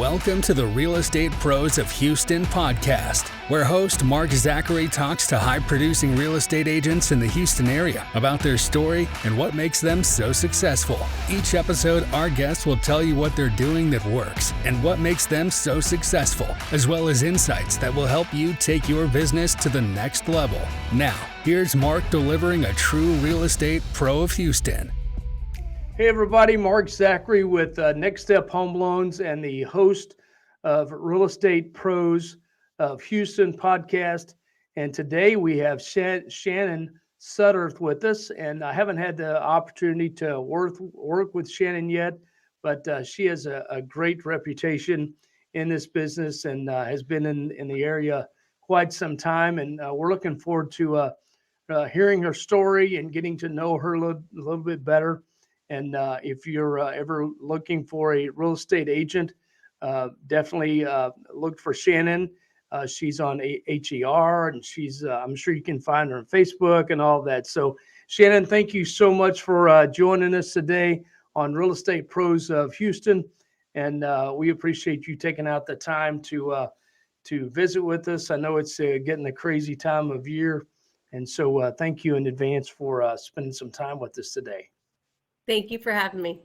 Welcome to the Real Estate Pros of Houston podcast, where host Mark Zachary talks to high-producing real estate agents in the Houston area about their story and what makes them so successful. Each episode, our guests will tell you what they're doing that works and what makes them so successful, as well as insights that will help you take your business to the next level. Now, here's Mark delivering a true real estate pro of Houston. Hey everybody, Mark Zachary with Next Step Home Loans and the host of Real Estate Pros of Houston podcast. And today we have Shannon Sudderth with us. And I haven't had the opportunity to work with Shannon yet, but she has a great reputation in this business and has been in the area quite some time. And we're looking forward to hearing her story and getting to know her a little bit better. And if you're ever looking for a real estate agent, definitely look for Shannon. She's on HER, and I'm sure you can find her on Facebook and all that. So, Shannon, thank you so much for joining us today on Real Estate Pros of Houston. And we appreciate you taking out the time to visit with us. I know it's getting a crazy time of year. And so thank you in advance for spending some time with us today. Thank you for having me.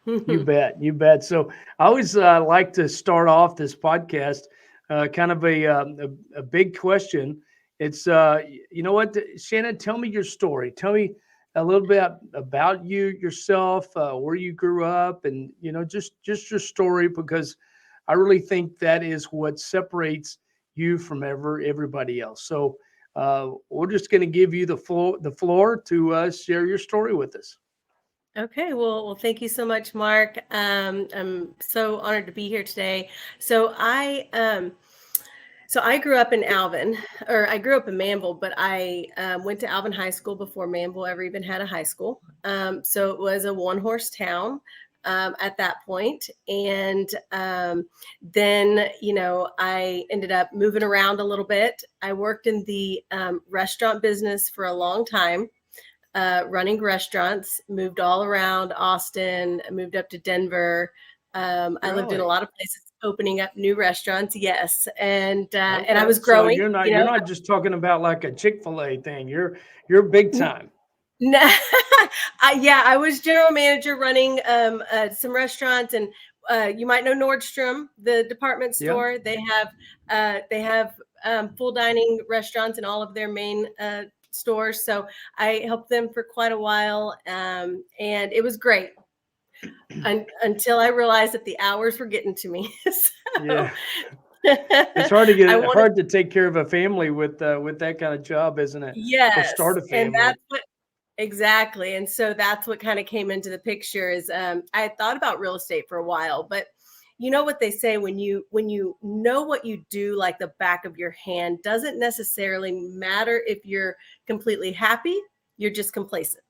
You bet. So I always like to start off this podcast kind of a big question. It's, you know what, Shannon, tell me your story. Tell me a little bit about yourself, where you grew up, and, you know, just your story, because I really think that is what separates you from everybody else. So we're just going to give you the floor to share your story with us. Okay, well, thank you so much, Mark. I'm so honored to be here today. So I grew up in Alvin, or I grew up in Manville, but I went to Alvin High School before Manville ever even had a high school. So it was a one-horse town at that point. And then, you know, I ended up moving around a little bit. I worked in the restaurant business for a long time. Running restaurants, moved all around Austin, moved up to Denver. I lived in a lot of places, opening up new restaurants. Yes. And I was growing. So you're not just talking about like a Chick-fil-A thing. You're big time. No, I was general manager running some restaurants, and you might know Nordstrom, the department store. Yeah. They have full dining restaurants in all of their main stores. So I helped them for quite a while. And it was great until I realized that the hours were getting to me. Yeah. It's hard to take care of a family with that kind of job, isn't it? Yes. To start a family. And exactly. And so that's what kind of came into the picture is I had thought about real estate for a while, but you know what they say, when you know what you do like the back of your hand, doesn't necessarily matter if you're completely happy, you're just complacent.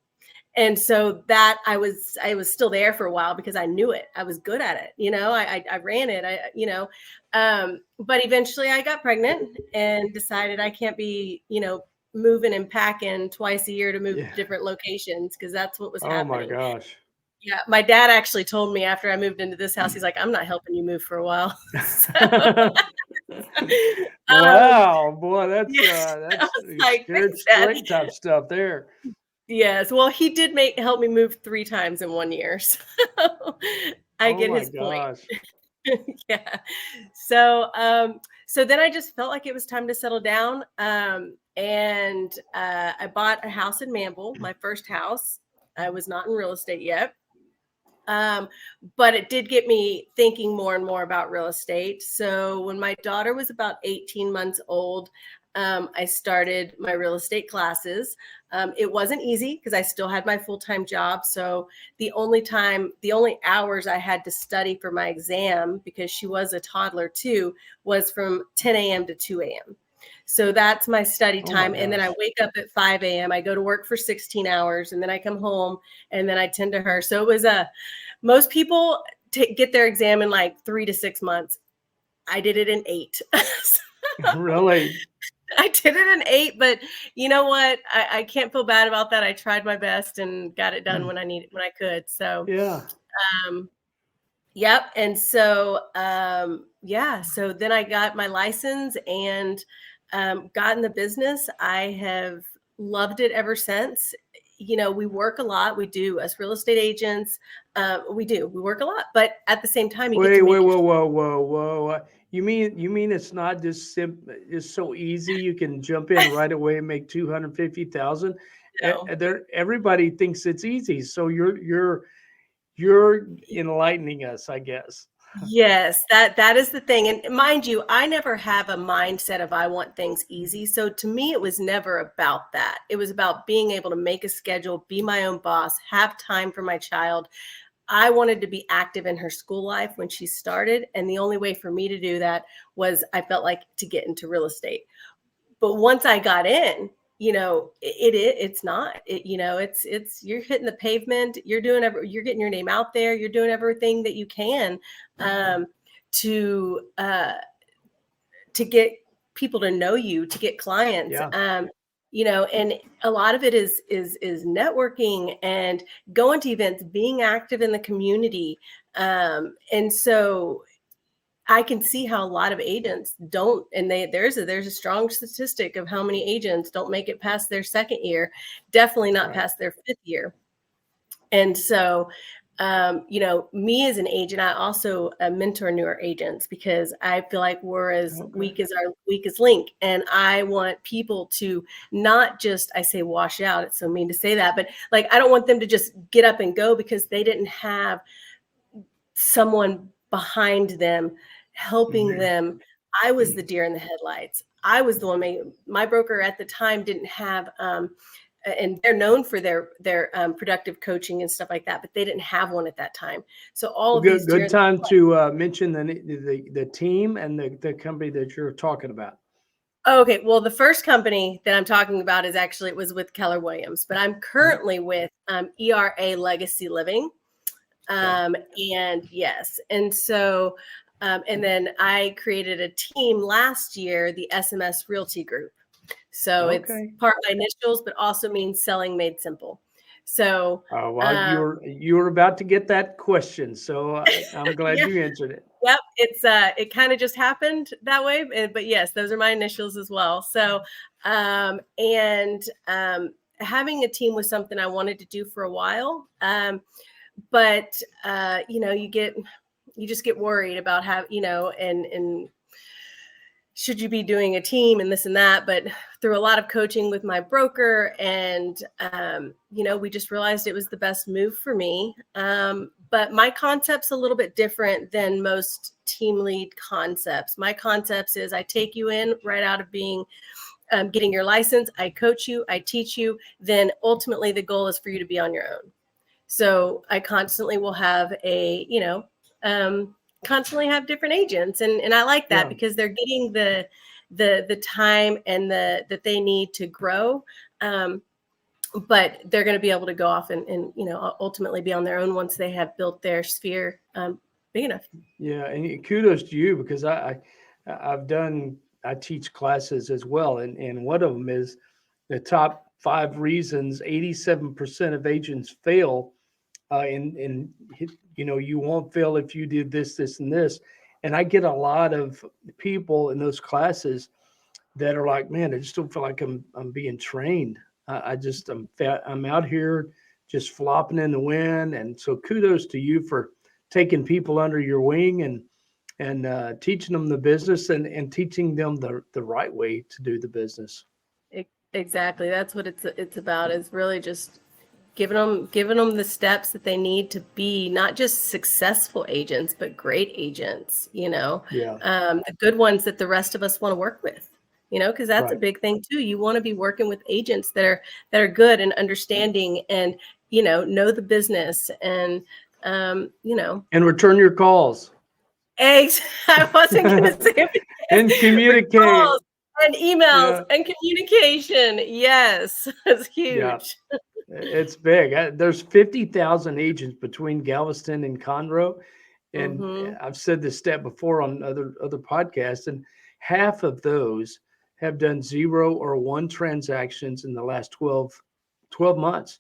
And so that I was still there for a while because I knew it. I was good at it. You know, I ran it, but eventually I got pregnant and decided I can't be, you know, moving and packing twice a year to move to different locations, because that's what was happening. Oh my gosh. Yeah, my dad actually told me after I moved into this house, he's like, I'm not helping you move for a while. Wow, boy, that's like, straight type stuff there. Yes, well, he did help me move 3 times in 1 year, so I get his point. Yeah. So then I just felt like it was time to settle down, and I bought a house in Manville, my first house. I was not in real estate yet. But it did get me thinking more and more about real estate. So when my daughter was about 18 months old, I started my real estate classes. It wasn't easy because I still had my full-time job. So the only hours I had to study for my exam, because she was a toddler too, was from 10 a.m. to 2 a.m. So that's my study time. And then I wake up at 5 a.m. I go to work for 16 hours, and then I come home and then I tend to her. So it was most people get their exam in like 3 to 6 months. I did it in 8. Really? I did it in 8, but you know what? I can't feel bad about that. I tried my best and got it done when I could. So yeah. Yep. And so, so then I got my license and got in the business. I have loved it ever since. We work a lot. We do as real estate agents. We work a lot, but at the same time, you get to Wait, make whoa. You mean it's not just it's so easy you can jump in right away and make 250,000? Everybody thinks it's easy. So you're enlightening us, I guess. Yes, that is the thing. And mind you, I never have a mindset of I want things easy. So to me, it was never about that. It was about being able to make a schedule, be my own boss, have time for my child. I wanted to be active in her school life when she started. And the only way for me to do that was I felt like to get into real estate. But once I got in, it's not, it's you're hitting the pavement, you're getting your name out there, you're doing everything that you can to get people to know you, to get clients. And a lot of it is networking and going to events, being active in the community. And so I can see how a lot of agents don't, and there's a strong statistic of how many agents don't make it past their second year, definitely not past their fifth year. And so, me as an agent, I also mentor newer agents because I feel like we're as weak as our weakest link. And I want people to not just, I say wash out, it's so mean to say that, but like, I don't want them to just get up and go because they didn't have someone behind them helping them. I was the deer in the headlights. I was the one. My broker at the time didn't have, and they're known for their productive coaching and stuff like that, but they didn't have one at that time. So all of these good time to mention the team and the company that you're talking about. Okay, well, the first company that I'm talking about it was with Keller Williams, but I'm currently with ERA Legacy Living. And yes, and so, and then I created a team last year, the SMS Realty Group. So it's part my initials, but also means selling made simple. So you were about to get that question, so I'm glad you answered it. Yep, it kind of just happened that way, but yes, those are my initials as well. So, having a team was something I wanted to do for a while. But you just get worried about how, and should you be doing a team and this and that, but through a lot of coaching with my broker and, we just realized it was the best move for me. But my concept's a little bit different than most team lead concepts. My concepts is I take you in right out of being getting your license. I coach you, I teach you. Then ultimately the goal is for you to be on your own. So I constantly will have constantly have different agents. And I like that because they're getting the time and that they need to grow. But they're going to be able to go off and ultimately be on their own once they have built their sphere big enough. Yeah. And kudos to you because I teach classes as well. And one of them is the top 5 reasons 87% of agents fail. And you won't fail if you do this, and this. And I get a lot of people in those classes that are like, man, I just don't feel like I'm being trained. I'm out here just flopping in the wind. And so kudos to you for taking people under your wing and teaching them the business and teaching them the right way to do the business. Exactly. That's what it's about, is really just giving them the steps that they need to be not just successful agents, but great agents, the good ones that the rest of us want to work with, because that's a big thing too. You want to be working with agents that are good and understanding and, know the business and, and return your calls. I wasn't going to say it. And communicate. Calls and emails and communication. Yes. It's huge. Yeah. It's big. There's 50,000 agents between Galveston and Conroe. And I've said this stat before on other podcasts, and half of those have done 0 or 1 transactions in the last 12 months.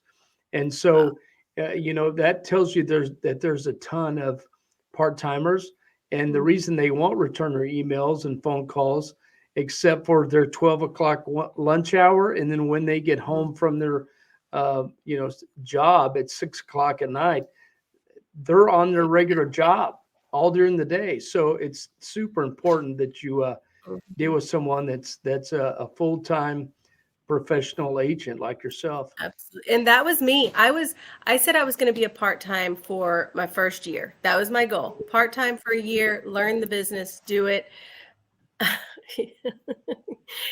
And so, that tells you there's a ton of part-timers. And the reason they won't return their emails and phone calls, except for their 12 o'clock lunch hour, and then when they get home from their job at 6 o'clock at night, they're on their regular job all during the day. So it's super important that you deal with someone that's a full-time professional agent like yourself. Absolutely. And that was me. I said I was going to be a part-time for my first year. That was my goal. Part-time for a year, learn the business, do it.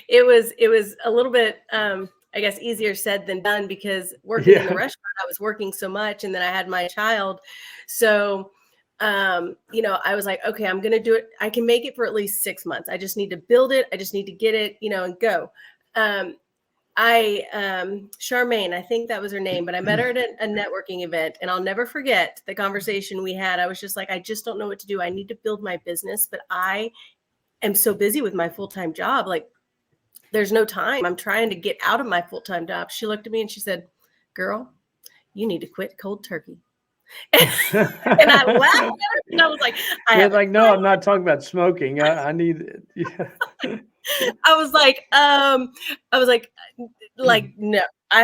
It was a little bit, I guess, easier said than done, because working in the restaurant, I was working so much, and then I had my child. So, I was like, okay, I'm going to do it. I can make it for at least 6 months. I just need to build it. I just need to get it, and go. Charmaine, I think that was her name, but I met her at a networking event, and I'll never forget the conversation we had. I was just like, I just don't know what to do. I need to build my business, but I am so busy with my full-time job. Like, there's no time. I'm trying to get out of my full-time job. She looked at me and she said, girl, you need to quit cold turkey. And I laughed at her, and I was like, no, I'm not talking about smoking. I need it. Yeah. I was like, no, I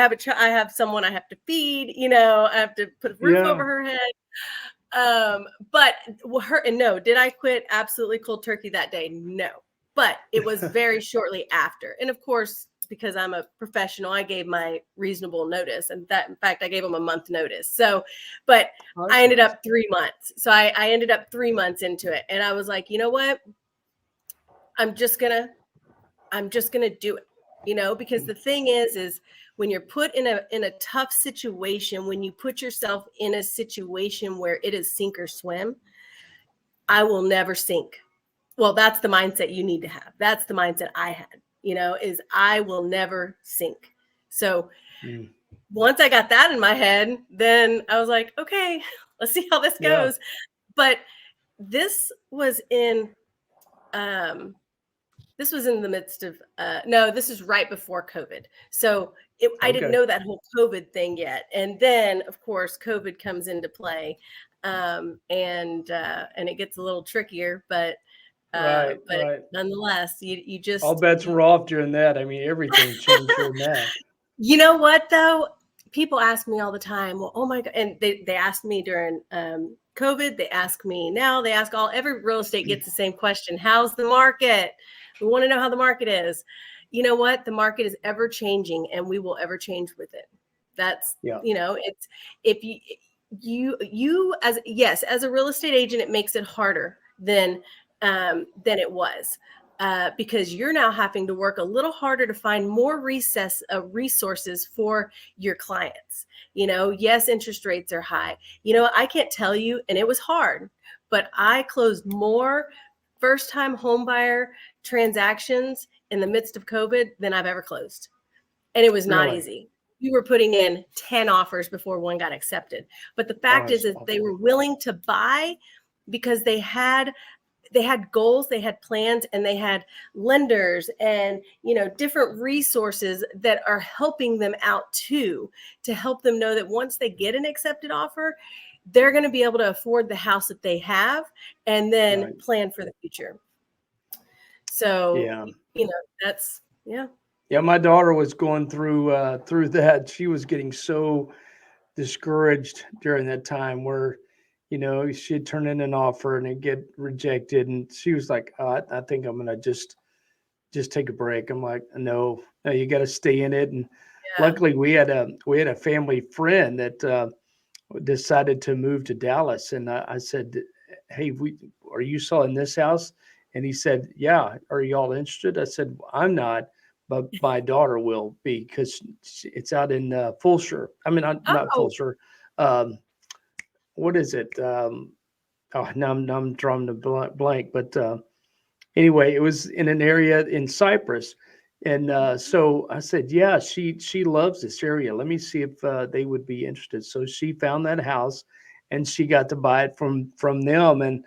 have someone I have to feed, I have to put a roof over her head. But did I quit absolutely cold turkey that day? No, but it was very shortly after. And of course, because I'm a professional, I gave my reasonable notice, and in fact, I gave them a month notice. So, but I ended up 3 months. So I ended up 3 months into it, and I was like, you know what? I'm just gonna do it, because the thing is when you're put in a tough situation, when you put yourself in a situation where it is sink or swim, I will never sink. Well, that's the mindset you need to have. That's the mindset I had, is I will never sink. So once I got that in my head, then I was like, okay, let's see how this goes. But this was in the midst of, this is right before COVID. So I didn't know that whole COVID thing yet. And then, of course, COVID comes into play, and it gets a little trickier, but nonetheless, you just... All bets were off during that. I mean, everything changed during that. You know what, though? People ask me all the time, well, oh my God. And they asked me during COVID. They ask me now. They ask every real estate gets the same question. How's the market? We want to know how the market is. You know what? The market is ever changing, and we will ever change with it. That's, it's, if you as a real estate agent, it makes it harder than it was, because you're now having to work a little harder to find more resources for your clients. Yes, interest rates are high. I can't tell you, and it was hard, but I closed more first-time home buyer transactions in the midst of COVID than I've ever closed. And it was not easy. We were putting in 10 offers before one got accepted. But the fact is they were willing to buy because they had goals, they had plans, and they had lenders and, different resources that are helping them out too, to help them know that once they get an accepted offer, they're going to be able to afford the house that they have, and then plan for the future. So, that's, Yeah, my daughter was going through that. She was getting so discouraged during that time where, she'd turn in an offer and it'd get rejected. And she was like, oh, I think I'm going to just take a break. I'm like, no, you got to stay in it. And luckily we had a family friend that decided to move to Dallas. And I said, hey, are you selling this house? And he said, yeah. Are you all interested? I said, I'm not, but my daughter will be, because it's out in Fulshire. I mean, not Fulshire. What is it? Now I'm drawing the blank. But anyway, it was in an area in Cyprus. And so I said, yeah, she loves this area. Let me see if they would be interested. So she found that house, and she got to buy it from them. And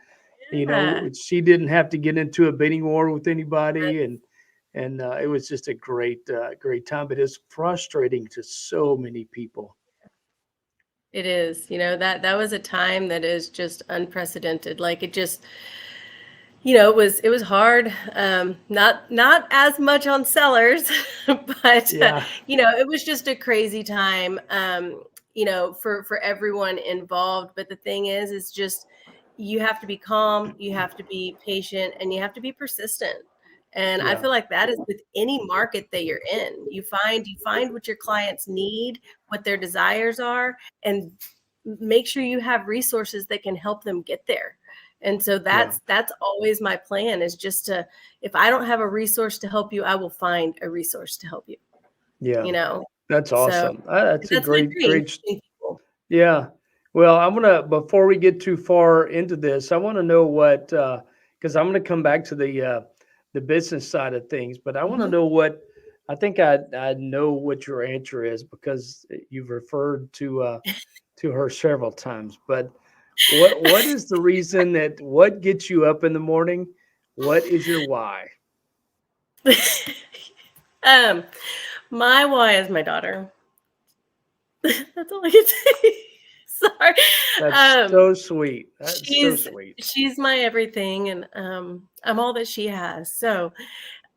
she didn't have to get into a bidding war with anybody, and it was just a great time. But it's frustrating to so many people. It is, that was a time that is just unprecedented. Like it just, it was hard. Not as much on sellers, but Yeah. it was just a crazy time. For everyone involved. But the thing is just you have to be calm, you have to be patient, and you have to be persistent. And I Yeah. feel like that is with any market that you're in. You find what your clients need, what their desires are, and make sure you have resources that can help them get there. And so Yeah. that's always my plan, is just to, if I don't have a resource to help you, I will find a resource to help you, Yeah. you know. That's So awesome. That's a that's my great, dream. yeah. Well, before we get too far into this, I want to know because I'm going to come back to the business side of things, but I want to Mhm. know I think I know what your answer is because you've referred to her several times. But what is the reason what gets you up in the morning? What is your why? um, my why is my daughter. That's all I can say. Sorry. That's Um, so sweet. That's so she's sweet. she's my everything, and I'm all that she has. So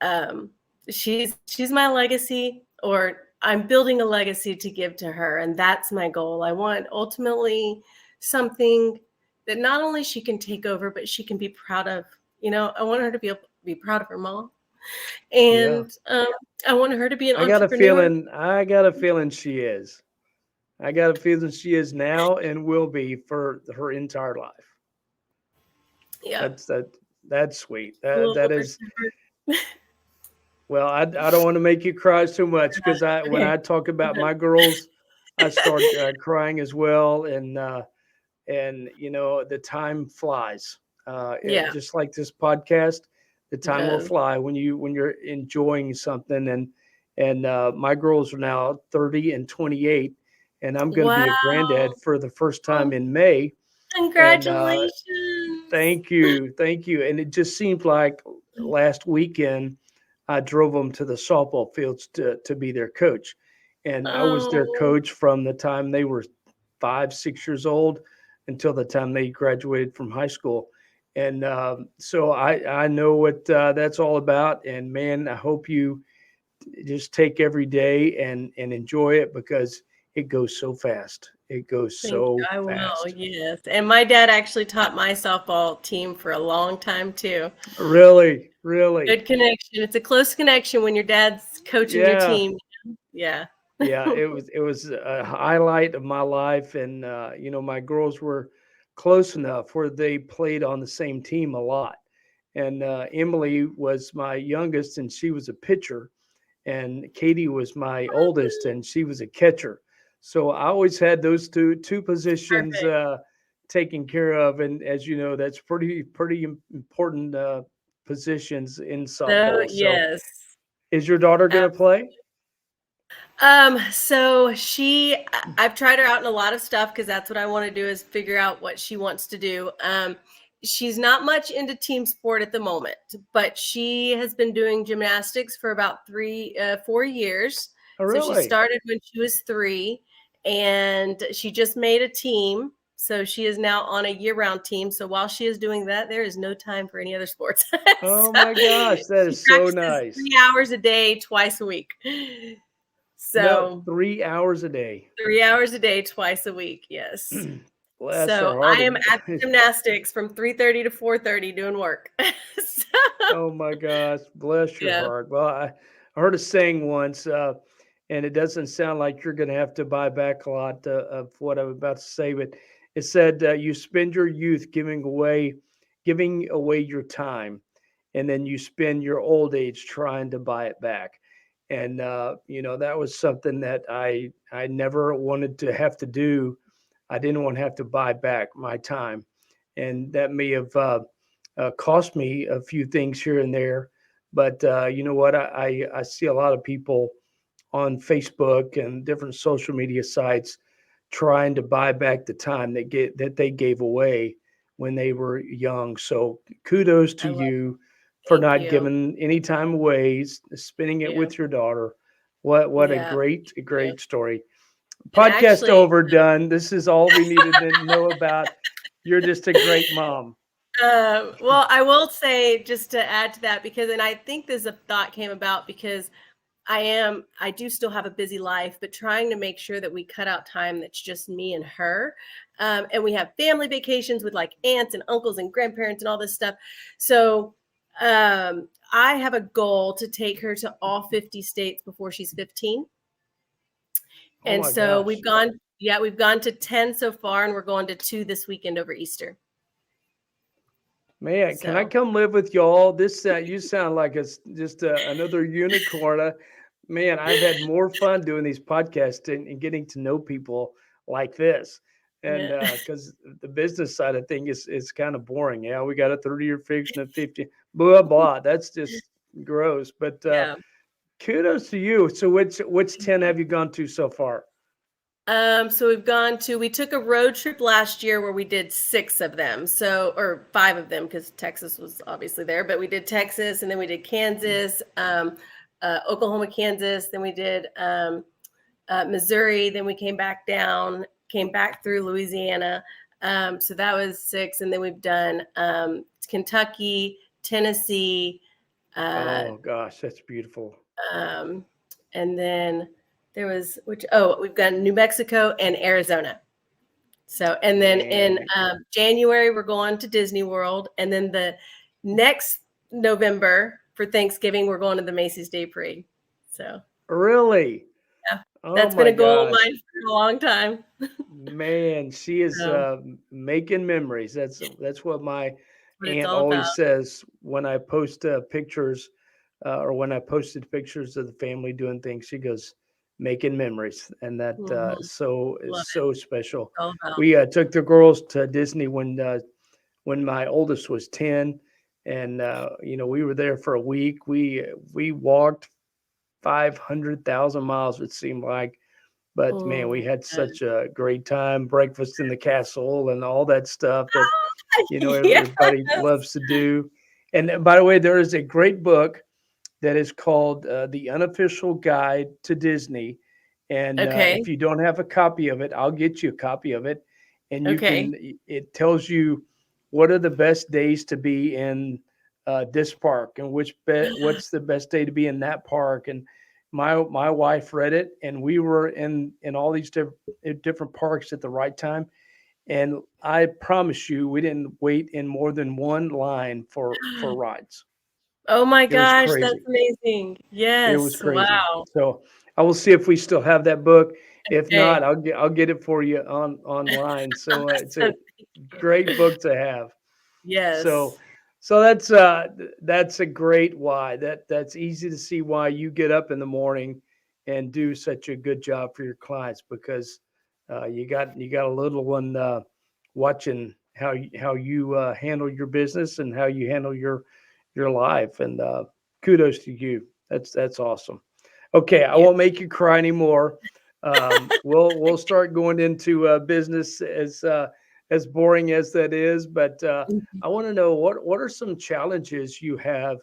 um, she's my legacy, or I'm building a legacy to give to her, and that's my goal. I want ultimately something that not only she can take over, but she can be proud of. I want her to be able to be proud of her mom, Yeah. and I want her to be an I got a entrepreneur. feeling. I got a feeling she is. I got a feeling she is now and will be for her entire life. Yeah, That's that. That's sweet. a little That over is to well. I don't want to make you cry too much because when her. I talk about my girls, I start crying as well, and the time flies. Yeah, Just like this podcast, the it time will does. fly when you're enjoying something. And my girls are now 30 and 28, and I'm going to be a Wow. granddad for the first time Oh, in May. And congratulations. thank you. And it just seemed like last weekend I drove them to the softball fields to be their coach, and I was their Oh, coach from the time they were 5, 6 years old until the time they graduated from high school. And so I know what that's all about. And man, I hope you just take every day and enjoy it because it goes so fast. It goes thank you. so I will. fast. Yes. And my dad actually taught my softball team for a long time too. Really, really. Good connection. It's a close connection when your dad's coaching your Yeah. team. Yeah. Yeah, it was a highlight of my life, and my girls were close enough where they played on the same team a lot. And Emily was my youngest, and she was a pitcher, and Katie was my oldest, and she was a catcher. So I always had those two positions Perfect. taken care of, and as you know, that's pretty important positions in So softball. So yes. is your daughter going to play? So I've tried her out in a lot of stuff because that's what I want to do, is figure out what she wants to do. She's not much into team sport at the moment, but she has been doing gymnastics for about 4 years. Oh, So she really? started when she was 3, and she just made a team. So she is now on a year-round team. So while she is doing that, there is no time for any other sports. Oh So my gosh, that she is so practices nice. 3 hours a day, twice a week. No, So 3 hours a day. 3 hours a day, twice a week, yes. Bless her So, heart. I am at the gymnastics from 3:30 to 4:30 doing work. So Oh my gosh, bless your yeah. heart. Well, I heard a saying once, and it doesn't sound like you're going to have to buy back a lot of what I'm about to say, but it said you spend your youth giving away your time, and then you spend your old age trying to buy it back. And that was something that I never wanted to have to do. I didn't want to have to buy back my time, and that may have cost me a few things here and there. But you know what? I see a lot of people on Facebook and different social media sites trying to buy back the time that they gave away when they were young. So kudos I to love you for Thank not you. giving any time away, spending it Yeah. with your daughter. What a Yeah. great Yeah. great story. Podcast overdone. This is all we needed to know about. You're just a great mom. Well, I will say, just to add to that, and I think this thought came about because I do still have a busy life, but trying to make sure that we cut out time that's just me and her. And we have family vacations with like aunts and uncles and grandparents and all this stuff. So I have a goal to take her to all 50 states before she's 15. And so we've gone to 10 so far, and we're going to 2 this weekend over Easter. Man, can I come live with y'all? This you sound like it's just another unicorn. Man, I've had more fun doing these podcasts and getting to know people like this. And because the business side of things is kind of boring. Yeah, we got a 30-year fix and a 50, blah, blah. That's just gross. But kudos to you. So which 10 have you gone to so far? So we took a road trip last year where we did 6 of them. Or 5 of them, because Texas was obviously there, but we did Texas, and then we did Kansas, Oklahoma, Kansas. Then we did Missouri. Then we came back through Louisiana. So that was 6. And then we've done Kentucky, Tennessee. Oh gosh, that's beautiful. And then we've got New Mexico and Arizona. So, and then in January, we're going to Disney World. And then the next November for Thanksgiving, we're going to the Macy's Day Parade. So really? Yeah. That's been a goal of mine for a long time. Man, she is making memories. That's what my aunt always says when I post pictures or when I posted pictures of the family doing things. She goes, making memories, and that is so special. We took the girls to Disney when my oldest was 10, and we were there for a week. We walked 500,000 miles, it seemed like, but man, we had such a great time. Breakfast in the castle and all that stuff that everybody loves to do. And by the way, there is a great book that is called The Unofficial Guide to Disney. And if you don't have a copy of it, I'll get you a copy of it. And it tells you what are the best days to be in this park and what's the best day to be in that park. And my wife read it, and we were in all these different parks at the right time. And I promise you, we didn't wait in more than one line for rides. Oh my gosh, that's amazing. Yes. It was crazy. Wow. So I will see if we still have that book. If not, I'll get it for you online. So it's a great book to have. Yes. So that's a great why. That's easy to see why you get up in the morning and do such a good job for your clients, because you got a little one watching how you handle your business and how you handle your life, and kudos to you. That's awesome. Okay, I won't make you cry anymore. We'll start going into business as boring as that is, but I want to know what are some challenges you have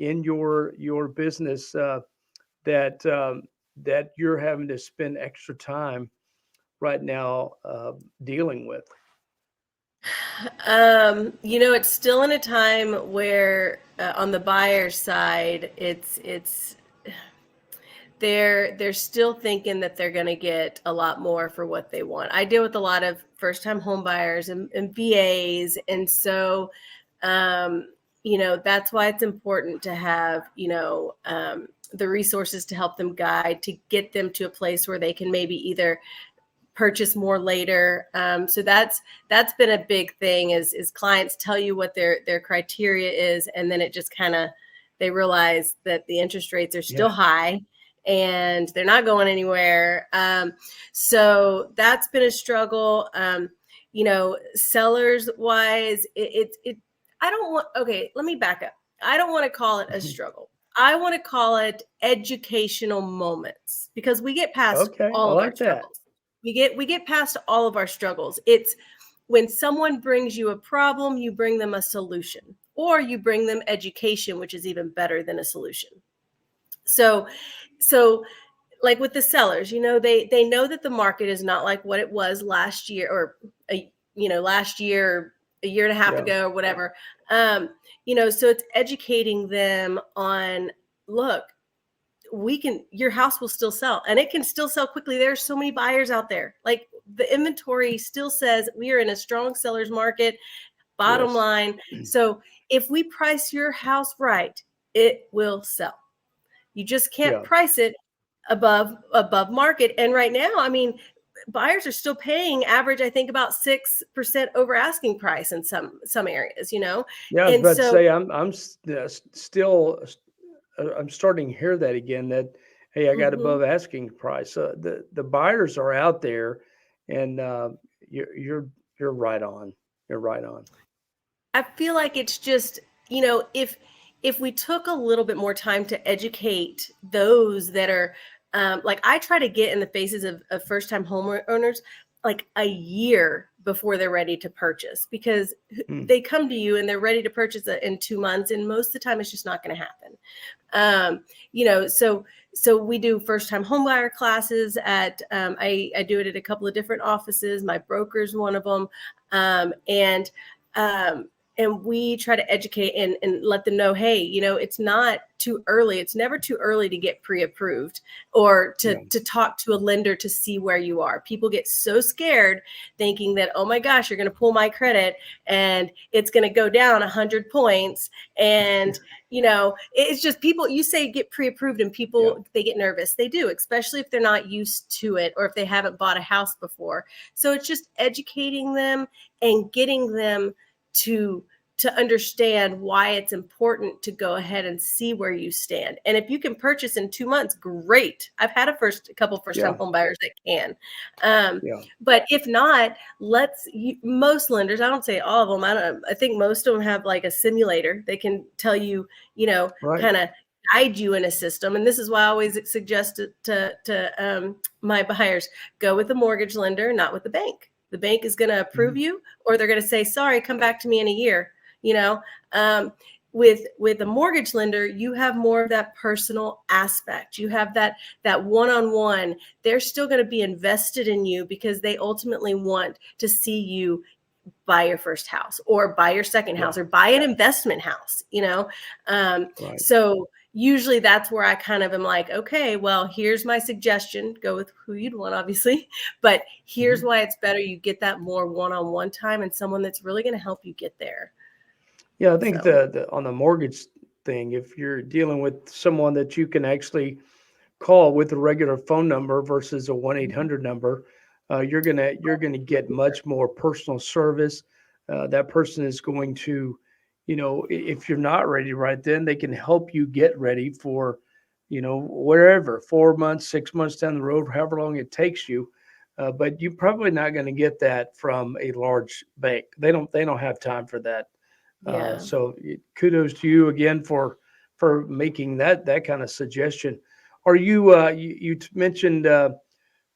in your business that you're having to spend extra time right now dealing with. It's still in a time where on the buyer side, they're still thinking that they're going to get a lot more for what they want. I deal with a lot of first-time home buyers and VAs, and so that's why it's important to have the resources to help them guide, to get them to a place where they can maybe either purchase more later. So that's been a big thing is clients tell you what their criteria is, and then it just they realize that the interest rates are still high and they're not going anywhere. So that's been a struggle. Sellers wise, let me back up. I don't want to call it a struggle. I want to call it educational moments, because we get past all of our struggles. We get past all of our struggles. It's when someone brings you a problem, you bring them a solution, or you bring them education, which is even better than a solution. So like with the sellers, they know that the market is not like what it was last year or last year, a year and a half ago or whatever. So it's educating them on, look, your house will still sell, and it can still sell quickly. There's so many buyers out there. Like, the inventory still says we are in a strong seller's market, bottom line. So if we price your house right, it will sell. You just can't price it above market. And right now, I mean, buyers are still paying average, I think, about 6% over asking price in some areas, Yeah, I was about to say, I'm starting to hear that again, that, hey, I got above asking price. The buyers are out there, and you're right on. You're right on. I feel like it's just, if we took a little bit more time to educate those that are, like, I try to get in the faces of first-time homeowners like a year before they're ready to purchase, because they come to you and they're ready to purchase it in 2 months, and most of the time it's just not going to happen. So we do first-time homebuyer classes at, I do it at a couple of different offices. My broker's one of them, and we try to educate and let them know, hey, it's not too early. It's never too early to get pre-approved or to talk to a lender to see where you are. People get so scared thinking that, oh my gosh, you're going to pull my credit and it's going to go down 100 points. And, it's just people, you say get pre-approved and people, they get nervous. They do, especially if they're not used to it or if they haven't bought a house before. So it's just educating them and getting them to understand why it's important to go ahead and see where you stand. And if you can purchase in 2 months, great. I've had a couple first-time home buyers that can. But if not, most lenders, I don't say all of them, I think most of them have like a simulator. They can tell you, kind of guide you in a system. And this is why I always suggest to my buyers, go with a mortgage lender, not with the bank. The bank is going to approve you, or they're going to say, sorry, come back to me in a year. With a mortgage lender, you have more of that personal aspect. You have that one-on-one. They're still going to be invested in you because they ultimately want to see you buy your first house or buy your second house or buy an investment house, So usually that's where I kind of am like, okay, well, here's my suggestion. Go with who you'd want, obviously. But here's why it's better you get that more one-on-one time and someone that's really going to help you get there. Yeah, I think the on the mortgage thing, if you're dealing with someone that you can actually call with a regular phone number versus a 1-800 number, you're gonna get much more personal service. That person is going to, if you're not ready right then, they can help you get ready for, wherever, 4 months, 6 months down the road, however long it takes you. But you're probably not going to get that from a large bank. They don't have time for that. So kudos to you again for making that kind of suggestion. Are you mentioned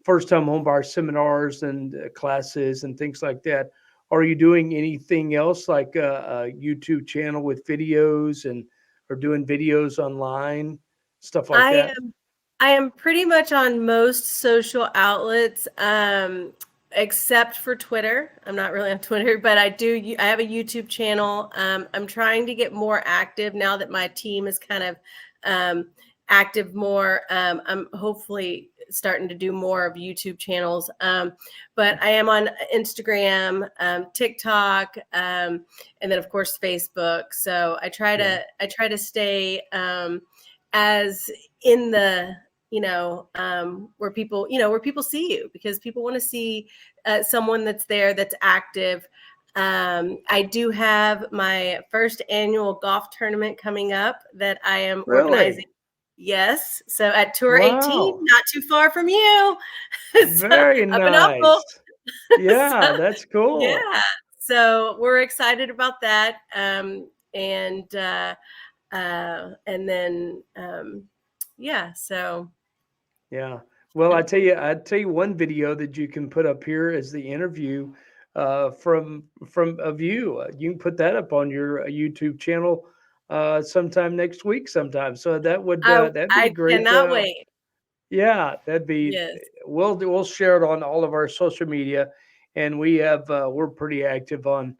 first-time homebuyer seminars and classes and things like that? Are you doing anything else like a YouTube channel with videos or doing videos online, stuff like that? I am pretty much on most social outlets, except for Twitter. I'm not really on Twitter, but I have a YouTube channel. I'm trying to get more active now that my team is kind of active more. I'm hopefully starting to do more of YouTube channels. But I am on Instagram, TikTok, and then of course Facebook. So I try to stay as in the where people see you, because people want to see someone that's there, that's active. I do have my first annual golf tournament coming up that I am organizing. Yes. So at Tour 18, not too far from you. So, very nice. Yeah, that's cool. Yeah. So we're excited about that. And then, so. Yeah. Well, I tell you one video that you can put up here as the interview from of you. You can put that up on your YouTube channel sometime next week sometime. So that'd be great. I cannot wait. Yeah, that'd be. Yes. We'll share it on all of our social media, and we're pretty active on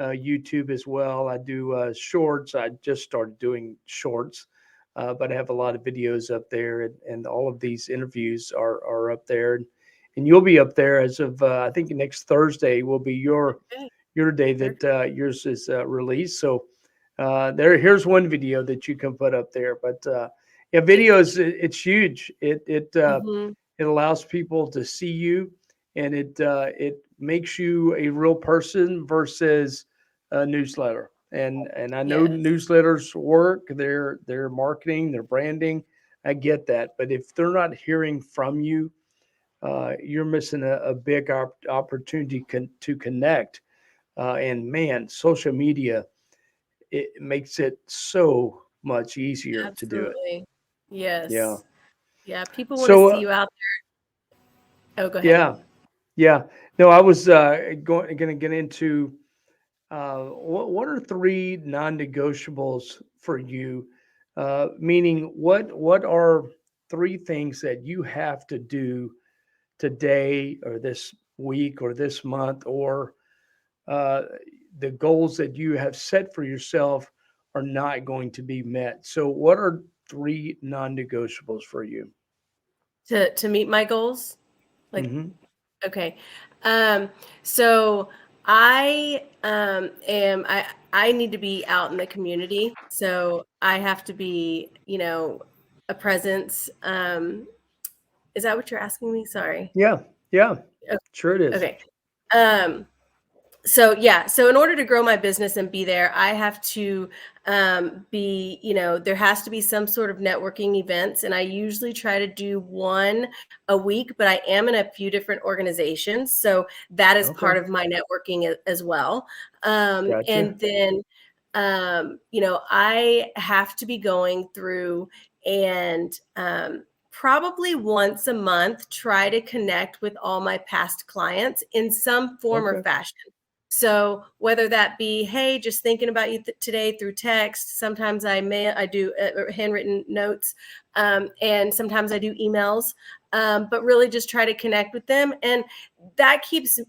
YouTube as well. I do shorts. I just started doing shorts, but I have a lot of videos up there, and all of these interviews are up there, and you'll be up there as of I think next Thursday will be Okay. your day that yours is released. So here's one video that you can put up there. But yeah, Thank videos you. it's huge. Hmm. It allows people to see you, and it makes you a real person versus a newsletter. And I know Yes, newsletters work. Their marketing, their branding. I get that, but if they're not hearing from you, you're missing a big opportunity to connect. And man, social media it makes it so much easier to do it. absolutely. Yeah. Yes. Yeah. People want to So see you out there. Oh, go ahead. yeah, yeah. No, I was going to get into what are three non-negotiables for you? Meaning, what are three things that you have to do today, or this week, or this month, or uh, the goals that you have set for yourself are not going to be met. So, what are three non-negotiables for you? To meet my goals. Like, Hmm. okay. Um, so I need to be out in the community. So I have to be, a presence. Is that what you're asking me? Sorry. Yeah, yeah, O- sure it is. Okay. Um, so yeah, so in order to grow my business and be there, I have to there has to be some sort of networking events, and I usually try to do one a week, but I am in a few different organizations, so that is Okay, part of my networking as well. gotcha. And then I have to be going through and probably once a month try to connect with all my past clients in some form or Okay, fashion. So whether that be, hey, just thinking about you today through text. Sometimes I do handwritten notes, and sometimes I do emails. But really, just try to connect with them, and that keeps,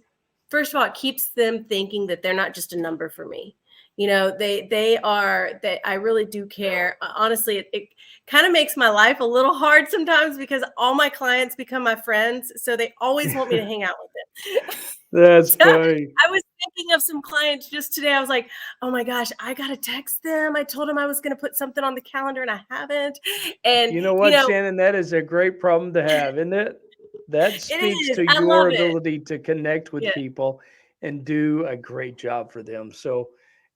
first of all, it keeps them thinking that they're not just a number for me. They are, that I really do care. Honestly, it kind of makes my life a little hard sometimes because all my clients become my friends, so they always want me to hang out with them. that's So funny. I was thinking of some clients just today. I was like, oh my gosh, I got to text them. I told them I was going to put something on the calendar and I haven't. And, You know what, Shannon? That is a great problem to have, isn't it? That it speaks is. to I your love it. ability to connect with Yeah. people and do a great job for them. So,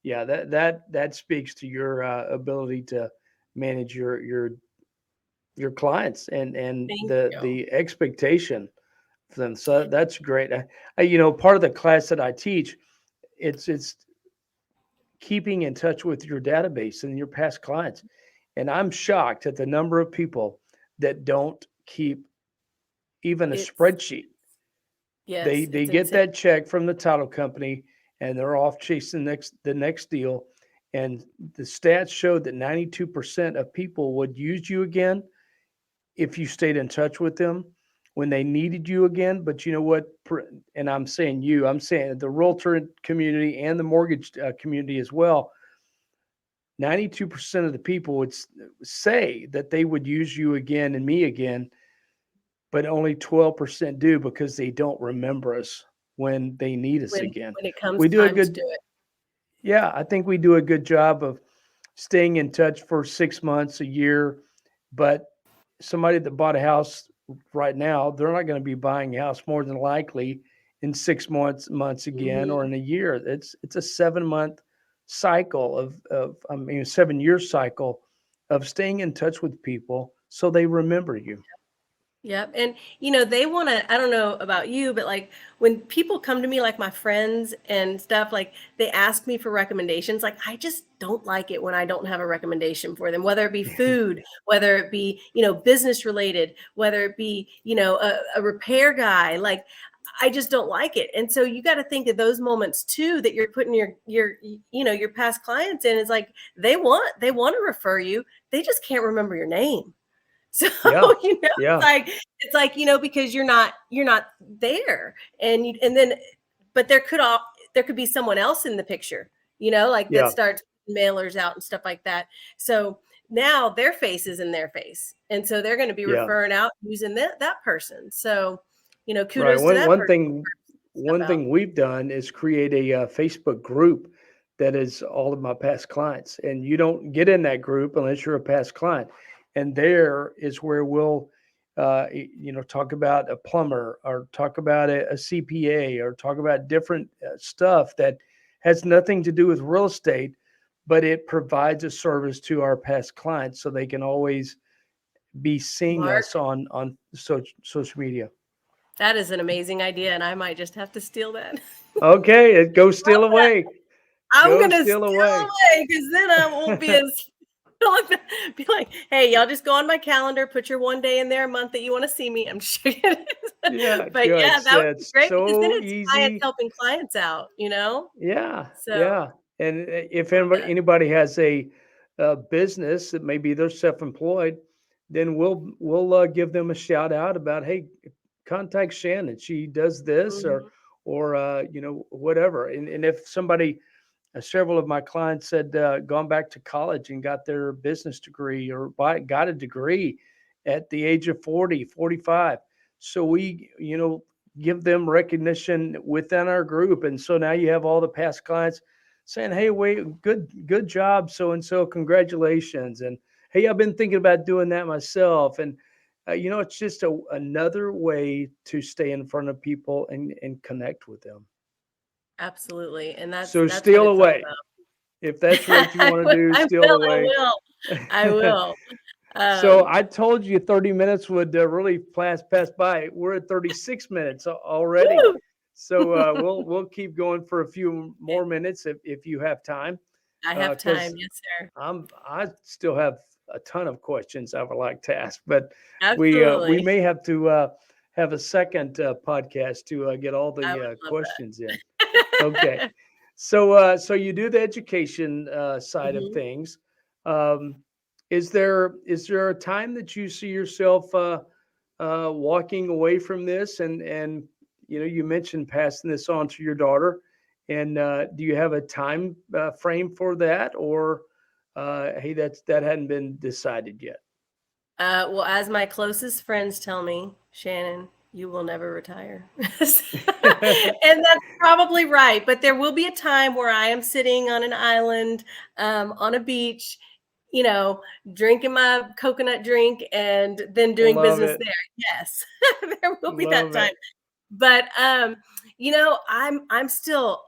yeah, that speaks to your ability to manage your clients and Thank you. the expectation for them. So that's great. Part of the class that I teach, it's keeping in touch with your database and your past clients. And I'm shocked at the number of people that don't keep even a It's, spreadsheet. They yes, they it's get insane. that check from the title company and they're off chasing the next deal. And the stats showed that 92% of people would use you again if you stayed in touch with them when they needed you again. But you know what? And I'm saying I'm saying the realtor community and the mortgage community as well. 92% of the people would say that they would use you again and me again, but only 12% do because they don't remember us when they need us when again. when it comes We do a time to good, do it. yeah, I think we do a good job of staying in touch for 6 months, a year, but somebody that bought a house right now, they're not going to be buying a house more than likely in 6 months again or Mhm. in a year. It's a 7 month cycle I mean 7 year cycle of staying in touch with people so they remember you. Yep. And they want to, I don't know about you, but like when people come to me, like my friends and stuff, like they ask me for recommendations, like I just don't like it when I don't have a recommendation for them, whether it be food, whether it be, business related, whether it be, a repair guy, like I just don't like it. And so you got to think of those moments too that you're putting your past clients in. It's like they want to refer you. They just can't remember your name. So, Yeah. it's like, because you're not there. And then, but there could be someone else in the picture, like that starts mailers out and stuff like that. So now their face is in their face. And so they're going to be referring out using that person. So, kudos to that person. One thing we've done is create a Facebook group that is all of my past clients, and you don't get in that group unless you're a past client. And there is where we'll, talk about a plumber, or talk about a CPA, or talk about different stuff that has nothing to do with real estate, but it provides a service to our past clients so they can always be seeing us on social media. That is an amazing idea, and I might just have to steal that. Okay, go steal away. I'm going to steal away, because then I won't be be like, hey, y'all just go on my calendar, put your one day in there a month that you want to see me. I'm sure. Yeah, but good. yeah, that would be great, so because then it's easy. clients helping clients out, Yeah, So yeah. And if anybody has a business that maybe they're self-employed, then we'll give them a shout out about, hey, contact Shannon. She does this, or whatever. And if somebody, several of my clients had gone back to college and got their business degree, or got a degree at the age of 40, 45. So we, give them recognition within our group. And so now you have all the past clients saying, hey, wait, good job, so-and-so, congratulations. And hey, I've been thinking about doing that myself. And, it's just another way to stay in front of people and connect with them. Absolutely. And that's steal away. If that's what you want to do, steal away. I will. So I told you 30 minutes would really pass by. We're at 36 minutes already. Woo! So we'll keep going for a few more minutes if you have time. I have time, yes, sir. I still have a ton of questions I would like to ask, but Absolutely. we may have to have a second podcast to get all the questions in. Okay. So you do the education side of things. Is there a time that you see yourself walking away from this, and you mentioned passing this on to your daughter, and do you have a time frame for that, or hey, that hadn't been decided yet? Well, as my closest friends tell me, Shannon, you will never retire. And that's probably right. But there will be a time where I am sitting on an island, on a beach, drinking my coconut drink, and then doing business there. Yes, there will be that time. But I'm still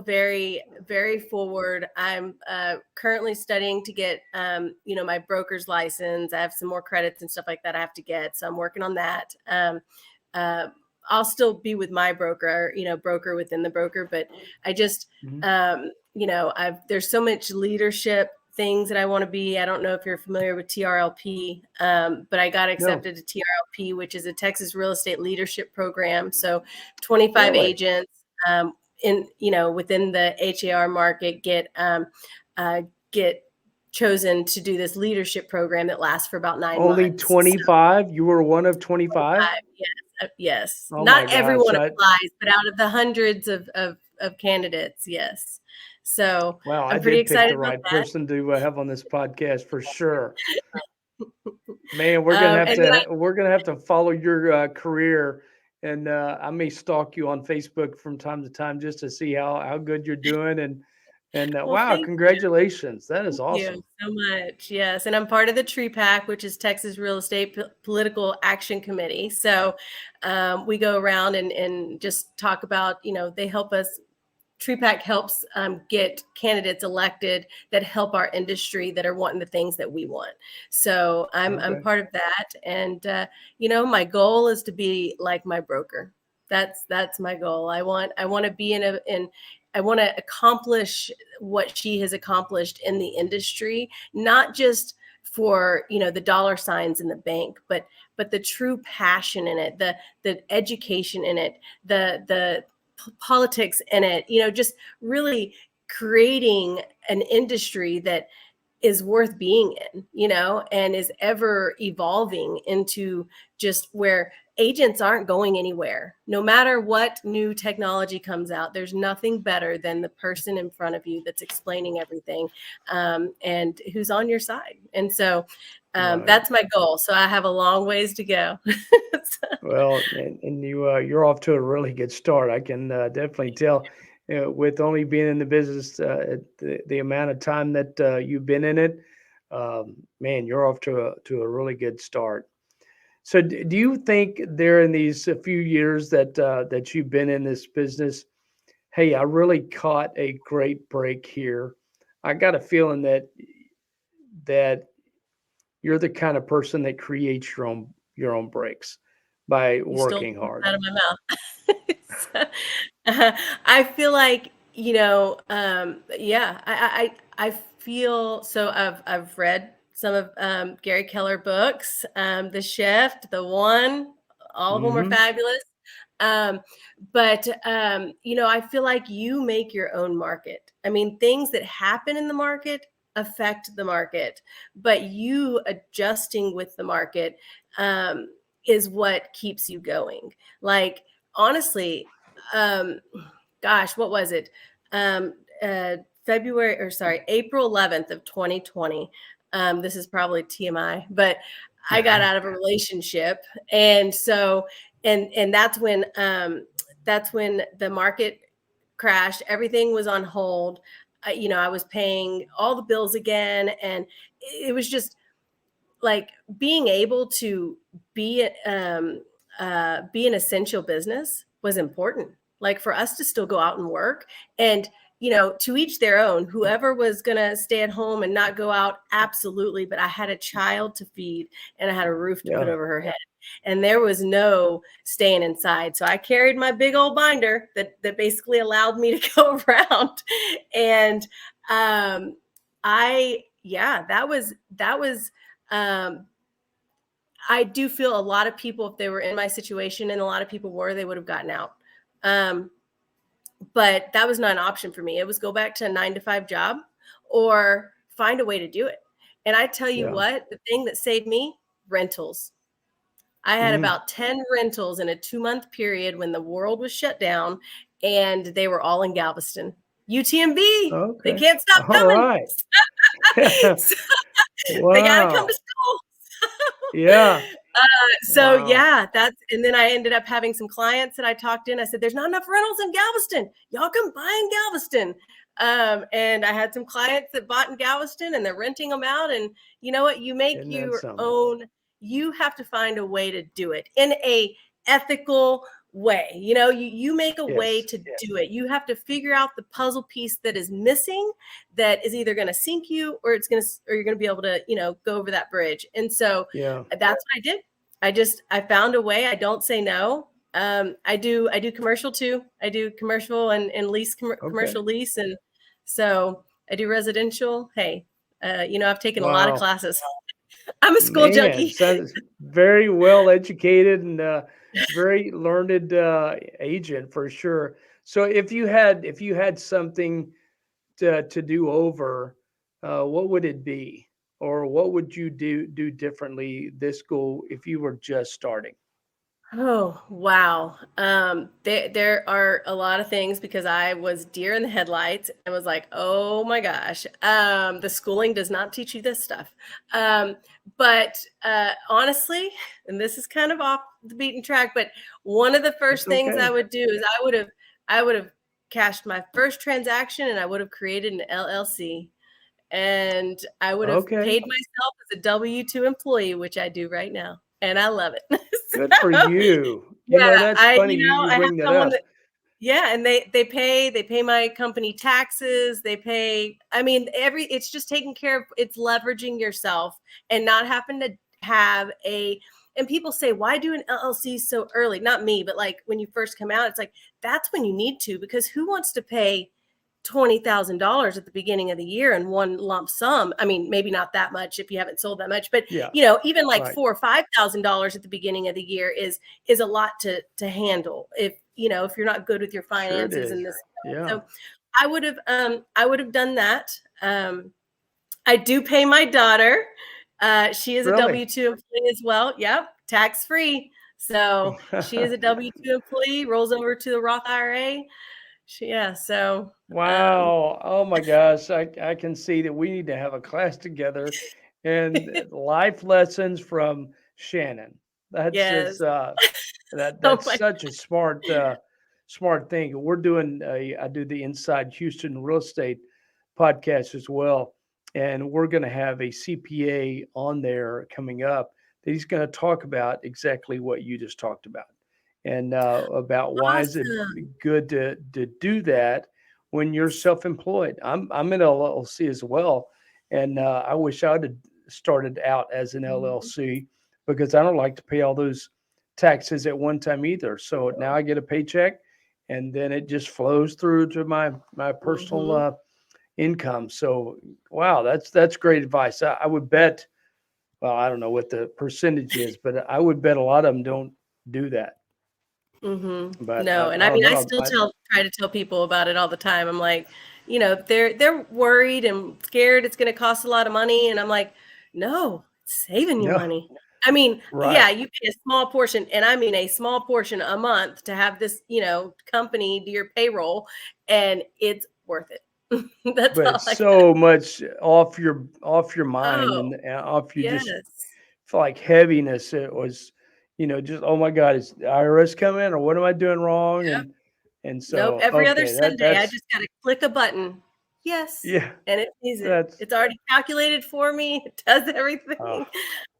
very, very forward. I'm currently studying to get my broker's license. I have some more credits and stuff like that I have to get, so I'm working on that. I'll still be with my broker, broker within the broker, but I just there's so much leadership things that I want to be. I don't know if you're familiar with TRLP, but I got accepted to TRLP, which is a Texas real estate leadership program. So 25 agents within the HAR market get chosen to do this leadership program that lasts for about 9 months. Only 25? So, you were one of 25? Yes. Oh, not everyone applies, but out of the hundreds of candidates, yes. So wow, I'm pretty excited about that. Right person to have on this podcast for sure. Man, we're gonna have to follow your career, and I may stalk you on Facebook from time to time just to see how good you're doing. And well, wow, congratulations! You. That is awesome. Thank you so much. Yes, and I'm part of the TREPAC, which is Texas Real Estate Political Action Committee. So we go around and just talk about, they help us. TREPAC helps get candidates elected that help our industry, that are wanting the things that we want. So I'm part of that. And, my goal is to be like my broker. That's my goal. I want to be I want to accomplish what she has accomplished in the industry, not just for, the dollar signs in the bank, but the true passion in it, the education in it, the politics in it, just really creating an industry that is worth being in, and is ever evolving into just where agents aren't going anywhere. No matter what new technology comes out, there's nothing better than the person in front of you that's explaining everything, and who's on your side. And so that's my goal. So I have a long ways to go. Well, and you're off to a really good start. I can definitely tell, with only being in the business, the amount of time that you've been in it, man, you're off to a really good start. So, do you think there in these few years that you've been in this business, hey, I really caught a great break here. I got a feeling that you're the kind of person that creates your own breaks by working hard. Out of my mouth. I feel like, yeah, I feel so. I've read some of Gary Keller books, The Shift, The One, all of them are fabulous. But I feel like you make your own market. I mean, things that happen in the market affect the market, but you adjusting with the market is what keeps you going. Like, honestly, gosh, what was it? April 11th of 2020. This is probably TMI, but I got out of a relationship. And so, and that's when the market crashed. Everything was on hold. I was paying all the bills again. And it was just like being able to be an essential business was important. Like, for us to still go out and work, and to each their own. Whoever was going to stay at home and not go out, absolutely. But I had a child to feed and I had a roof to put over her head. And there was no staying inside. So I carried my big old binder that basically allowed me to go around. And that was I do feel a lot of people, if they were in my situation, and a lot of people were, they would have gotten out. But that was not an option for me. It was go back to a 9-to-5 job or find a way to do it. And I tell you what, the thing that saved me, rentals. I had about 10 rentals in a 2-month period when the world was shut down, and they were all in Galveston. UTMB, they can't stop coming. All right. So, wow. They got to come to school. Yeah. And then I ended up having some clients that I talked in. I said, there's not enough rentals in Galveston. Y'all come buy in Galveston. And I had some clients that bought in Galveston, and they're renting them out. And you know what? You make your own. You have to find a way to do it in a ethical way. You make a way to do it. You have to figure out the puzzle piece that is missing, that is either going to sink you, or you're going to be able to, go over that bridge. And so that's what I did. I found a way. I don't say no. I do commercial too. I do commercial and lease, commercial lease. And so I do residential. Hey, I've taken a lot of classes. I'm a school junkie. Sounds very well educated and very learned agent for sure. So if you had something to do over, what would it be? Or what would you do differently this school if you were just starting? Oh, wow. There are a lot of things, because I was deer in the headlights and was like, oh my gosh, the schooling does not teach you this stuff. But honestly, and this is kind of off the beaten track, but one of the first things I would do is I would have cashed my first transaction, and I would have created an LLC. And I would have paid myself as a W-2 employee, which I do right now. And I love it. Good for you. That's funny. You bring that up. And they pay my company taxes. They pay, it's just taking care of, it's leveraging yourself and not having to have and people say, why do an LLC so early? Not me, but like when you first come out, it's like, that's when you need to, because who wants to pay $20,000 at the beginning of the year in one lump sum? I mean, maybe not that much if you haven't sold that much, but even like $4,000 or $5,000 at the beginning of the year is a lot to handle if you're not good with your finances and this. So I would have done that. I do pay my daughter. She is a Really? W-2 employee as well. Yep, tax-free. So she is a W-2 employee, rolls over to the Roth IRA. So Wow. Oh my gosh. I can see that we need to have a class together and life lessons from Shannon. That's yes. just Oh that's my, such a smart thing. We're doing I do the Inside Houston Real Estate podcast as well. And we're going to have a CPA on there coming up that he's going to talk about exactly what you just talked about and about why is it awesome. good to do that when you're self-employed. I'm in LLC as well, and I wish I'd have started out as an Mhm. LLC because I don't like to pay all those taxes at one time either. So now I get a paycheck, and then it just flows through to my personal Mhm. income. So wow, that's great advice. I would bet. Well, I don't know what the percentage is, but I would bet a lot of them don't do that. But No, and I I don't mean, I know. still try to tell people about it all the time. I'm like, they're worried and scared it's going to cost a lot of money, and I'm like, no, it's saving you No, money. I mean, yeah, right. you pay a small portion, and I mean a small portion a month to have this, company do your payroll, and it's worth it. That's But all it's I got. so much off your mind Oh, and off you just yes. feel like heaviness. It was, just oh my God, is the IRS coming or what am I doing wrong? And Nope, so every other okay, Sunday, I that's just gotta click a button. Yes, yeah, and it sees it. that's It's already calculated for me. It does uh, everything.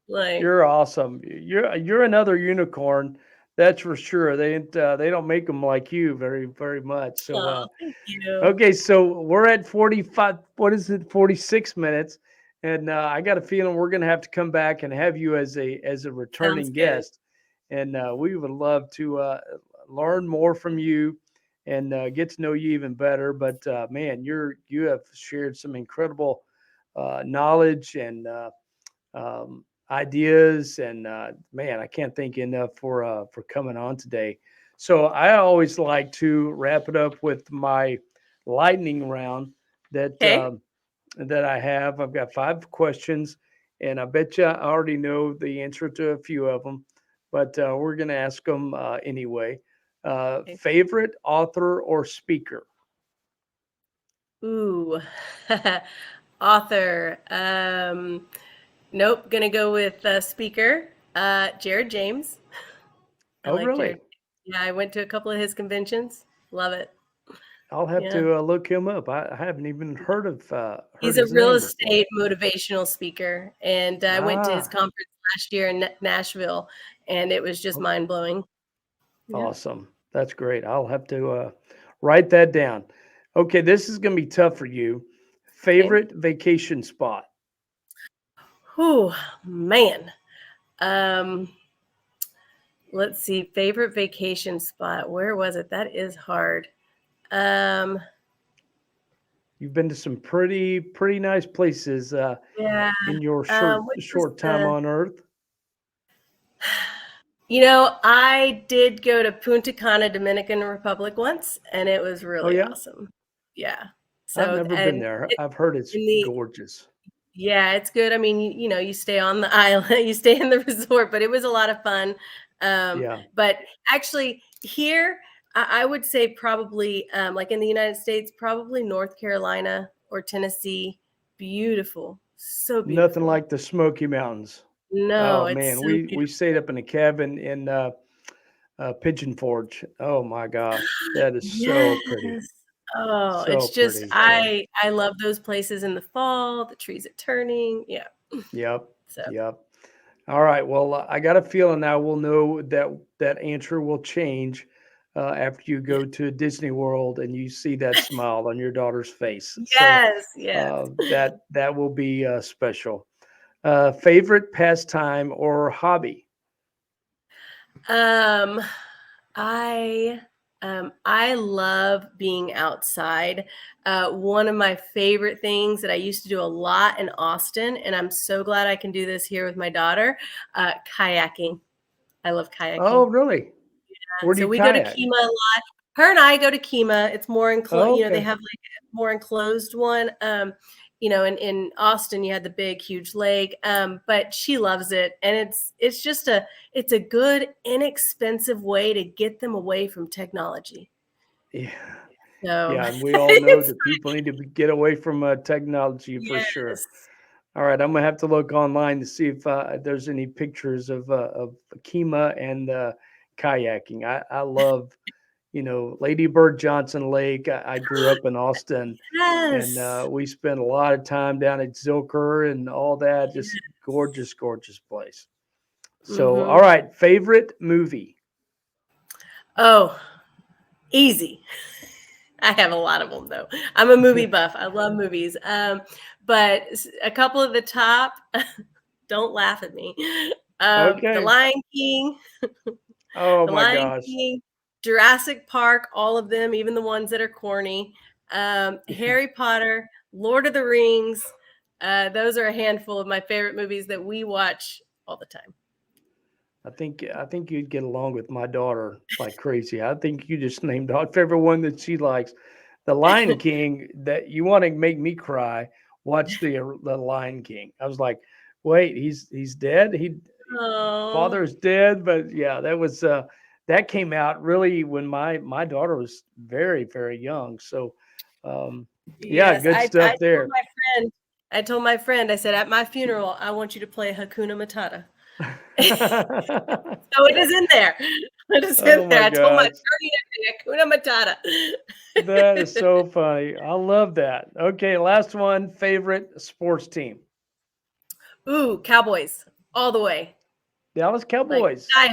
Like, you're awesome. You're another unicorn, that's for sure. They don't make them like you very much. So oh, thank you. okay, so we're at 45, what is it, 46 minutes. And I got a feeling we're going to have to come back and have you as a Sounds returning good. guest. And we would love to learn more from you and get to know you even better. But man, you have shared some incredible knowledge and ideas. And man, I can't thank you enough for coming on today. So I always like to wrap it up with my lightning round that Okay. that I have. I've got 5 questions, and I bet you I already know the answer to a few of them, but we're going to ask them anyway. Okay. Favorite author or speaker? Ooh. Author. Nope, gonna go with speaker. Jared James. I Oh, like really? Jared. Yeah, I went to a couple of his conventions. Love it. I'll have Yeah. to look him up. I haven't even heard He's a his real name before. estate motivational speaker, and I went to his Ah, conference last year in Nashville, and it was just oh, mind blowing. Yeah. awesome. That's great. I'll have to write that down. Okay, this is going to be tough for you. Okay. Favorite vacation spot? Oh man. Um, let's see. Favorite vacation spot. Where was it? That is hard. Um, You've been to some pretty nice places yeah. in your short What was short time the? on Earth. I did go to Punta Cana, Dominican Republic once, and it was Oh really yeah, awesome. Yeah. I've So, never been and there. it, I've heard it's in the gorgeous. Yeah, it's good. I mean, you stay on the island, you stay in the resort, but it was a lot of fun. Yeah, But actually, here, I would say probably, like in the United States, probably North Carolina or Tennessee. Beautiful, so nothing beautiful. like the Smoky Mountains. No, Oh it's man, so we beautiful. stayed up in a cabin in Pigeon Forge. Oh my gosh, that is so Yes. pretty, Oh, so it's just pretty. So I love those places in the fall. The trees are turning. Yeah. yep, So yep. All right. Well, I got a feeling now we'll know that answer will change after you yeah. go to Disney World and you see that smile on your daughter's face. So Yes, yes. that will be special. Favorite pastime or hobby? Um, I I love being outside. One of my favorite things that I used to do a lot in Austin, and I'm so glad I can do this here with my daughter, kayaking. I love Oh, kayaking. really? Where do So you we go to kayak? Kima a lot. Her and I go to Kima. It's more enclosed, Oh, they okay. have like a more enclosed one. in Austin, you had the big, huge lake. But she loves it. And it's just it's a good, inexpensive way to get them away from technology. Yeah. So Yeah. And we all know that people need to get away from technology for sure. yes. All right. I'm going to have to look online to see if there's any pictures of Kima and kayaking. I love, Lady Bird Johnson Lake. I grew up in Austin. Yes. And we spent a lot of time down at Zilker and all that. Just gorgeous, gorgeous place. So, all right, favorite movie? Oh, easy. I have a lot of them, though. I'm a movie buff. I love movies. But a couple of the top, don't laugh at me. Okay. The Lion King. Oh, The my Lion gosh. King, Jurassic Park, all of them, even the ones that are corny. Harry Potter, Lord of the Rings. Those are a handful of my favorite movies that we watch all the time. I think you'd get along with my daughter like crazy. I think you just named our favorite one that she likes. The Lion King, that you want to make me cry. Watch the Lion King. I was like, wait, he's dead. Father's dead, but yeah, that was that came out really when my daughter was very, very young. So Yes, good stuff there. I told my friend, I said, at my funeral, I want you to play Hakuna Matata. So it is in there. It is in there. I told my attorney Hakuna Matata. That is so funny. I love that. Okay, last one. Favorite sports team? Ooh, Cowboys all the way. Dallas Cowboys. Like,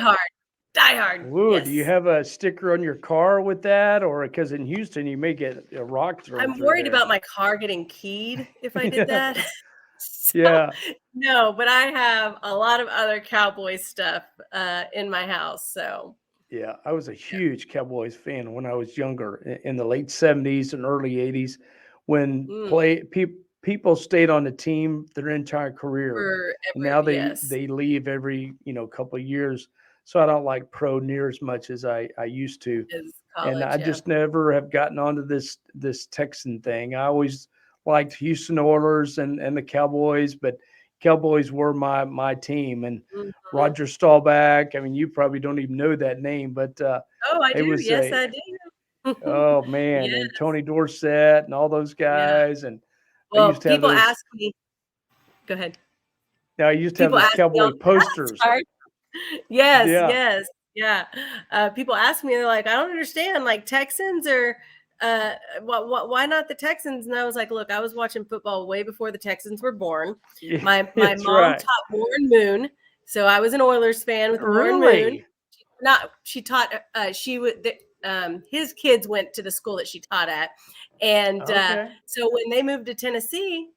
die hard. Ooh, yes. Do you have a sticker on your car with that, or because in Houston you may get a rock thrown? I'm worried about my car getting keyed if I did that. So, yeah. No, but I have a lot of other Cowboys stuff in my house. So yeah, I was a huge Cowboys fan when I was younger in the late 70s and early 80s when people stayed on the team their entire career. And now they leave every, couple of years. So I don't like pro near as much as I used to. And I just never have gotten onto this Texan thing. I always liked Houston Oilers and the Cowboys, but Cowboys were my team. And Roger Staubach, I mean, you probably don't even know that name, but I do. Yes, I do. Oh man, and Tony Dorsett and all those guys. And well, people ask me. Go ahead. Now I used to have those Cowboy posters. Yes. Yeah. People ask me, they're like, I don't understand, like Texans or why not the Texans? And I was like, look, I was watching football way before the Texans were born. My mom taught Warren Moon, so I was an Oilers fan with Warren Moon. She taught. She would. His kids went to the school that she taught at, and so when they moved to Tennessee,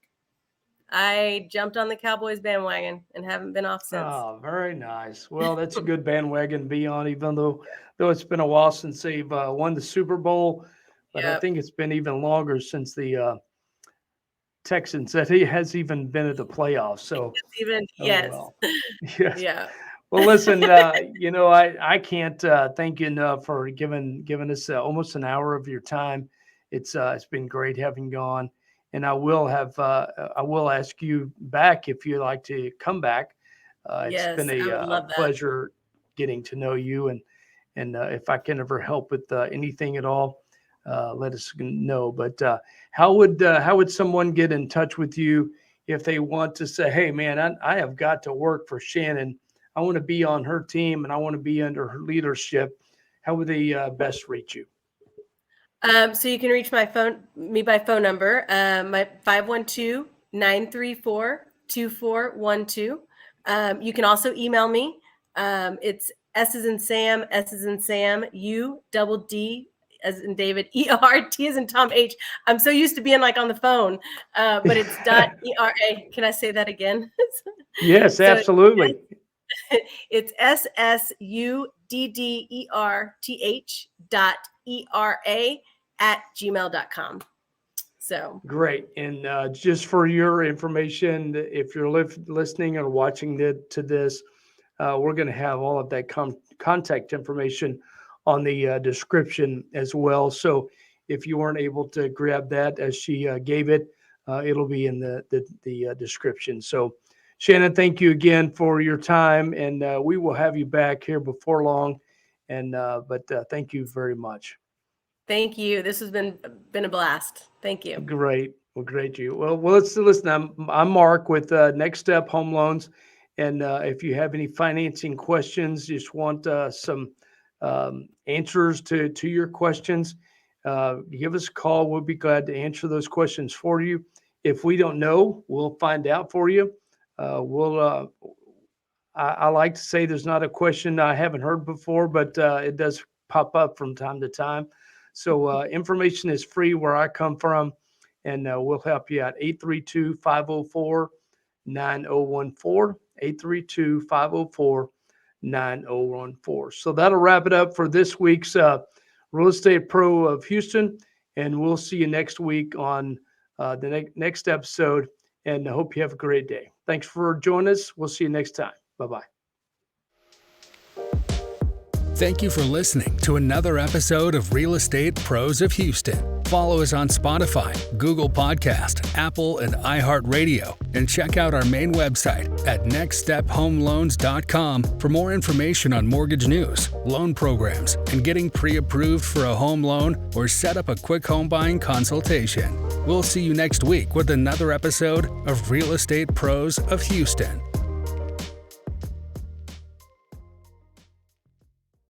I jumped on the Cowboys bandwagon and haven't been off since. Oh, very nice. Well, that's a good bandwagon to be on, even though it's been a while since they've won the Super Bowl. But I think it's been even longer since the Texans that he has even been at the playoffs. So yes. Well. Yes. Yeah. Well, listen, I can't thank you enough for giving us almost an hour of your time. It's been great having you on, and I will ask you back if you'd like to come back. It's been a pleasure getting to know you, and if I can ever help with anything at all, let us know. But how would someone get in touch with you if they want to say, hey man, I have got to work for Shannon. I want to be on her team and I want to be under her leadership. How would they best reach you? So you can reach me by phone number, my 512-934-2412. You can also email me. It's S as in Sam, U double D as in David, ER, T as in Tom, H. I'm so used to being like on the phone, but it's .ERA. Can I say that again? Yes, absolutely. It's SSUDDERTH.ERA@gmail.com. So great. And just for your information, if you're listening or watching to this, we're going to have all of that contact information on the description as well. So if you weren't able to grab that as she gave it, it'll be in the description. So, Shannon, thank you again for your time, and we will have you back here before long. And but thank you very much. Thank you. This has been a blast. Thank you. Great. Well, great. Well, let's listen. I'm Mark with Next Step Home Loans, and if you have any financing questions, just want some answers to your questions, give us a call. We'll be glad to answer those questions for you. If we don't know, we'll find out for you. I like to say there's not a question I haven't heard before, but it does pop up from time to time. So information is free where I come from, and we'll help you out. 832-504-9014, 832-504-9014. So that'll wrap it up for this week's Real Estate Pro of Houston, and we'll see you next week on the next episode, and I hope you have a great day. Thanks for joining us. We'll see you next time. Bye-bye. Thank you for listening to another episode of Real Estate Pros of Houston. Follow us on Spotify, Google Podcast, Apple, and iHeartRadio, and check out our main website at nextstephomeloans.com for more information on mortgage news, loan programs, and getting pre-approved for a home loan or set up a quick home buying consultation. We'll see you next week with another episode of Real Estate Pros of Houston.